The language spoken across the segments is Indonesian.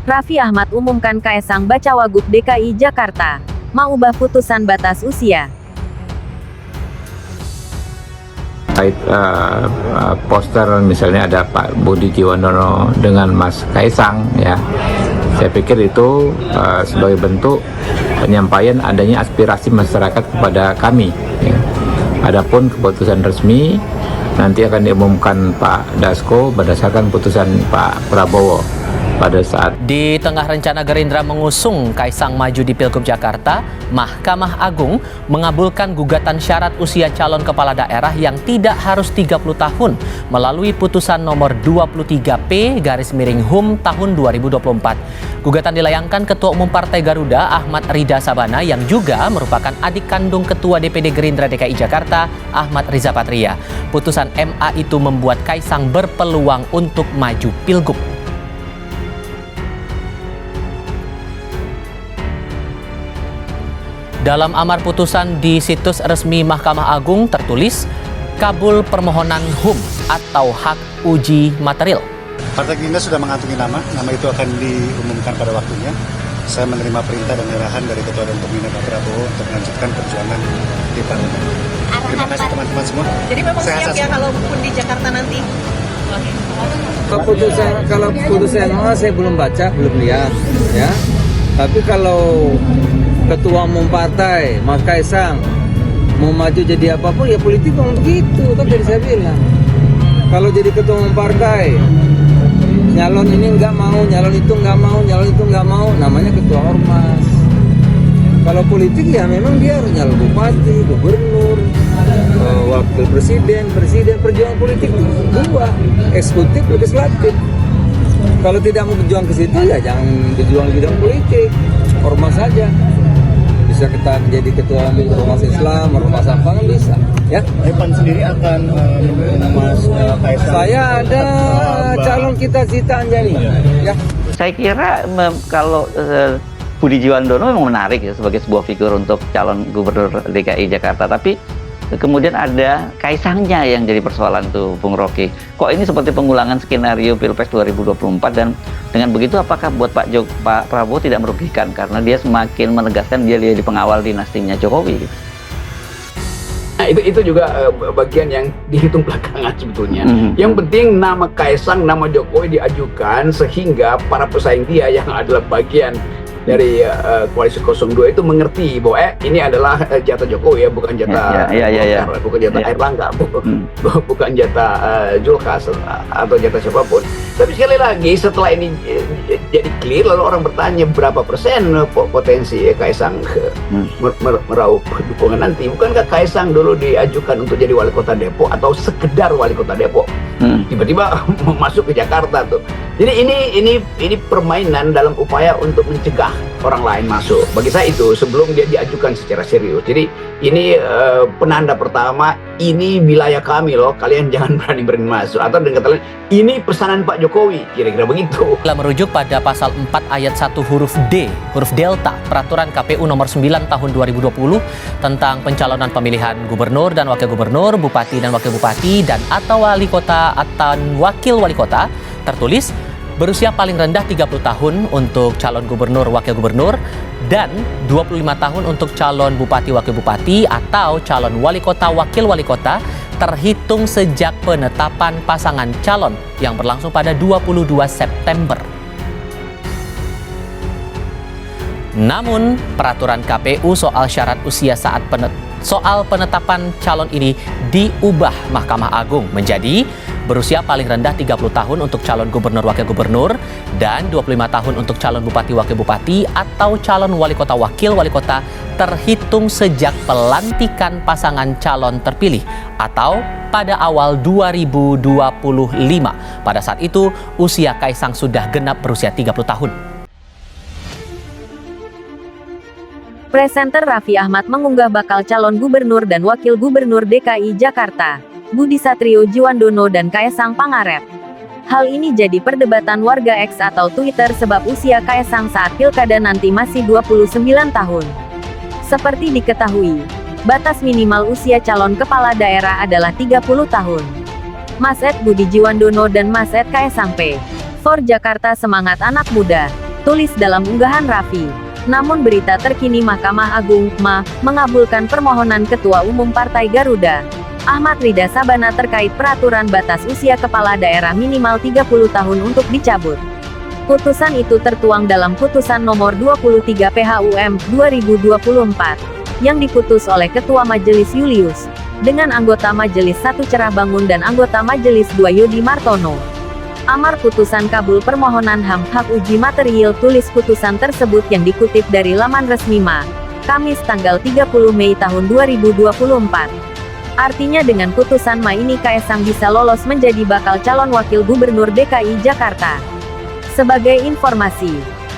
Raffi Ahmad umumkan Kaesang Bacawagub DKI Jakarta, mau ubah putusan batas usia. Kait poster misalnya ada Pak Budi Jiwandono dengan Mas Kaesang, ya, saya pikir itu sebagai bentuk penyampaian adanya aspirasi masyarakat kepada kami, ya. Adapun keputusan resmi nanti akan diumumkan Pak Dasko berdasarkan putusan Pak Prabowo pada saat. Di tengah rencana Gerindra mengusung Kaesang maju di Pilgub Jakarta, Mahkamah Agung mengabulkan gugatan syarat usia calon kepala daerah yang tidak harus 30 tahun melalui putusan nomor 23P/HUM tahun 2024. Gugatan dilayangkan Ketua Umum Partai Garuda Ahmad Ridha Sabana yang juga merupakan adik kandung Ketua DPD Gerindra DKI Jakarta Ahmad Riza Patria. Putusan MA itu membuat Kaesang berpeluang untuk maju Pilgub. Dalam amar putusan di situs resmi Mahkamah Agung tertulis kabul permohonan HUM atau hak uji material. Partai Gerindra sudah mengantongi nama itu akan diumumkan pada waktunya. Saya menerima perintah dan arahan dari Ketua dan Pembina Pak Prabowo untuk melanjutkan perjuangan di parlemen. Terima kasih teman-teman semua. Jadi memang siap ya kalaupun di Jakarta nanti? Kalau putusan saya belum baca, belum lihat, ya. Tapi kalau Ketua Umum Partai, Mas Kaesang, mau maju jadi apapun, ya politik memang begitu. Kan dari saya bilang, kalau jadi Ketua Umum Partai, nyalon ini nggak mau, nyalon itu nggak mau, nyalon itu nggak mau, namanya Ketua Ormas. Kalau politik ya memang dia harus nyalon bupati, gubernur, wakil presiden, perjuangan politik itu dua, eksekutif, legislatif. Kalau tidak mau berjuang ke situ ya jangan berjuang di bidang politik, ormas saja. Bisa kita jadi ketua ormas Islam, ormas apa kan bisa, ya. Pan sendiri akan Mas Kaesang. Saya ada calon kita Zita Anjani, ya. Saya kira kalau Budi Jiwandono memang menarik ya sebagai sebuah figur untuk calon gubernur DKI Jakarta, tapi kemudian ada Kaesangnya yang jadi persoalan tuh, Bung Rocky. Kok ini seperti pengulangan skenario Pilpres 2024, dan dengan begitu apakah buat Pak Prabowo tidak merugikan karena dia semakin menegaskan dia di pengawal dinastinya Jokowi gitu. Nah, itu juga bagian yang dihitung belakangan sebetulnya. Yang penting nama Kaesang, nama Jokowi diajukan sehingga para pesaing dia yang adalah bagian dari koalisi 02 itu mengerti bahwa ini adalah jatah Jokowi ya, bukan jatah bukan jatah Airlangga, bukan jatah Julkas atau jatah siapapun. Tapi sekali lagi setelah ini jadi clear, lalu orang bertanya berapa persen potensi Kaesang meraup dukungan nanti. Bukankah Kaesang dulu diajukan untuk jadi wali kota Depok atau sekedar wali kota Depok? Tiba-tiba masuk ke Jakarta tuh. Jadi ini permainan dalam upaya untuk mencegah orang lain masuk. Bagi saya itu sebelum dia diajukan secara serius. Jadi ini penanda pertama, ini wilayah kami loh, kalian jangan berani masuk. Atau dengan kata lain, ini pesanan Pak Jokowi, kira-kira begitu. Merujuk pada pasal 4 ayat 1 huruf D, huruf delta, Peraturan KPU nomor 9 tahun 2020 tentang pencalonan pemilihan gubernur dan wakil gubernur, bupati dan wakil bupati, dan atau wali kota atau wakil wali kota, tertulis berusia paling rendah 30 tahun untuk calon gubernur wakil gubernur dan 25 tahun untuk calon bupati wakil bupati atau calon wali kota wakil wali kota terhitung sejak penetapan pasangan calon yang berlangsung pada 22 September. Namun, peraturan KPU soal syarat usia saat penetapan calon ini diubah Mahkamah Agung menjadi berusia paling rendah 30 tahun untuk calon gubernur wakil gubernur dan 25 tahun untuk calon bupati wakil bupati atau calon wali kota wakil wali kota terhitung sejak pelantikan pasangan calon terpilih atau pada awal 2025. Pada saat itu usia Kaesang sudah genap berusia 30 tahun. Presenter Raffi Ahmad mengunggah bakal calon gubernur dan wakil gubernur DKI Jakarta, Budi Satrio Jiwandono dan Kaesang Pangarep. Hal ini jadi perdebatan warga X atau Twitter sebab usia Kaesang saat pilkada nanti masih 29 tahun. Seperti diketahui, batas minimal usia calon kepala daerah adalah 30 tahun. Mas Ed Budi Jiwandono dan Mas Ed Kaesang P. For Jakarta, semangat anak muda. tulis dalam unggahan Raffi. Namun berita terkini Mahkamah Agung, MA, mengabulkan permohonan Ketua Umum Partai Garuda, Ahmad Rida Sabana terkait peraturan batas usia kepala daerah minimal 30 tahun untuk dicabut. Putusan itu tertuang dalam Putusan Nomor 23 PHUM 2024 yang diputus oleh Ketua Majelis Julius, dengan anggota Majelis 1 Cerah Bangun dan anggota Majelis 2 Yodi Martono. Amar putusan kabul permohonan HAM hak uji material. Tulis putusan tersebut yang dikutip dari laman resmi MA, Kamis tanggal 30 Mei tahun 2024. Artinya dengan putusan MA ini Kaesang bisa lolos menjadi bakal calon wakil gubernur DKI Jakarta. Sebagai informasi,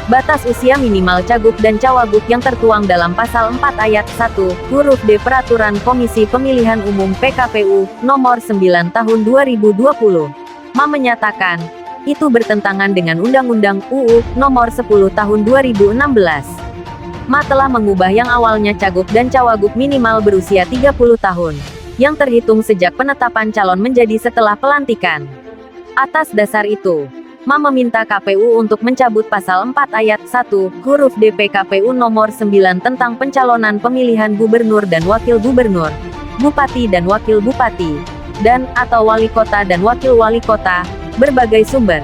batas usia minimal cagup dan cawagup yang tertuang dalam pasal 4 ayat 1, huruf D Peraturan Komisi Pemilihan Umum PKPU, nomor 9 tahun 2020, MA menyatakan, itu bertentangan dengan Undang-Undang UU, nomor 10 tahun 2016. MA telah mengubah yang awalnya cagup dan cawagup minimal berusia 30 tahun, yang terhitung sejak penetapan calon menjadi setelah pelantikan. Atas dasar itu, MA meminta KPU untuk mencabut pasal 4 ayat 1, huruf D PKPU nomor 9 tentang pencalonan pemilihan gubernur dan wakil gubernur, bupati dan wakil bupati, dan atau wali kota dan wakil wali kota, berbagai sumber.